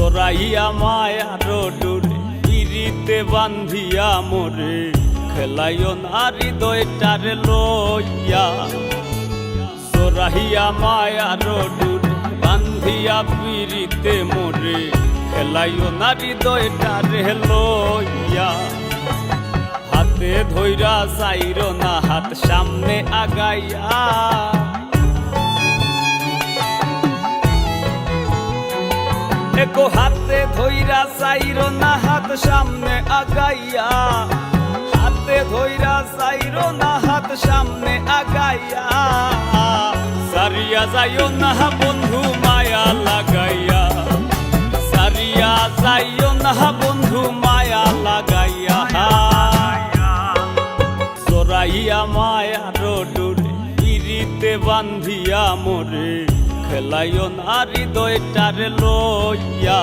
জড়াইয়া মায়ার ডোরে পিরিতে বান্ধিয়া মোরে খেলাইও না হৃদয়টারে লইয়া। জড়াইয়া মায়ার ডোরে বান্ধিয়া পিরিতে মোরে খেলাইও না হৃদয়টারে লইয়া। হাতে ধইরা চাইরো না হাত সামনে আগাইয়া। একো হাতে ধইরা চাইরো না হাত সামনে আগাইয়া। হাতে ধইরা চাইরো না হাত সামনে আগাইয়া। সারিয়া যাইও না বন্ধু মায়া লাগাইয়া। সারিয়া যাইও না বন্ধু মায়া লাগাইয়া। জড়াইয়া মায়ার ডোরে পিরিতে বান্ধিয়া মোরে খেলাইও না হৃদয়টারে লইয়া।